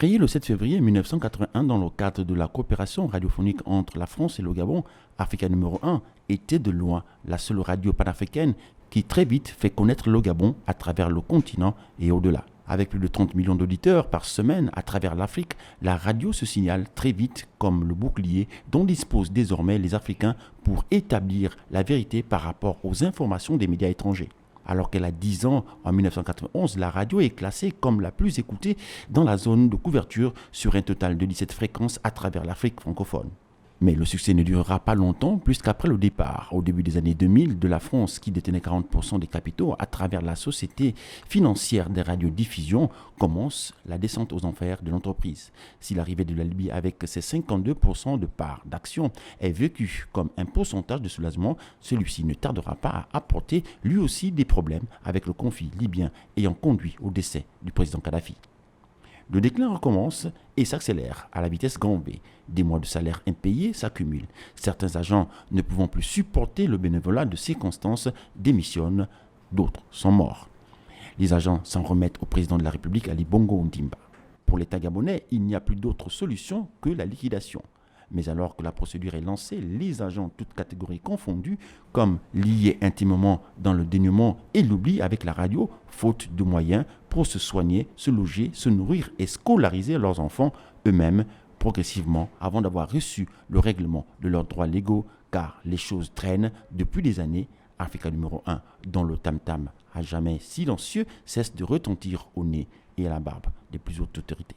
Créée le 7 février 1981 dans le cadre de la coopération radiophonique entre la France et le Gabon, Africa numéro 1 était de loin la seule radio panafricaine qui très vite fait connaître le Gabon à travers le continent et au-delà. Avec plus de 30 millions d'auditeurs par semaine à travers l'Afrique, la radio se signale très vite comme le bouclier dont disposent désormais les Africains pour établir la vérité par rapport aux informations des médias étrangers. Alors qu'elle a 10 ans, en 1991, la radio est classée comme la plus écoutée dans la zone de couverture sur un total de 17 fréquences à travers l'Afrique francophone. Mais le succès ne durera pas longtemps puisqu'après le départ, au début des années 2000, de la France qui détenait 40% des capitaux à travers la société financière des radiodiffusions, commence la descente aux enfers de l'entreprise. Si l'arrivée de la Libye avec ses 52% de parts d'action est vécue comme un pourcentage de soulagement, celui-ci ne tardera pas à apporter lui aussi des problèmes avec le conflit libyen ayant conduit au décès du président Kadhafi. Le déclin recommence et s'accélère à la vitesse grand V. Des mois de salaire impayés s'accumulent. Certains agents ne pouvant plus supporter le bénévolat de circonstances démissionnent, d'autres sont morts. Les agents s'en remettent au président de la République, Ali Bongo Ondimba. Pour l'État gabonais, il n'y a plus d'autre solution que la liquidation. Mais alors que la procédure est lancée, les agents, toutes catégories confondues, comme liés intimement dans le dénuement et l'oubli avec la radio, faute de moyens pour se soigner, se loger, se nourrir et scolariser leurs enfants eux-mêmes progressivement avant d'avoir reçu le règlement de leurs droits légaux, car les choses traînent depuis des années. Africa numéro 1, dont le tam-tam à jamais silencieux cesse de retentir au nez et à la barbe des plus hautes autorités.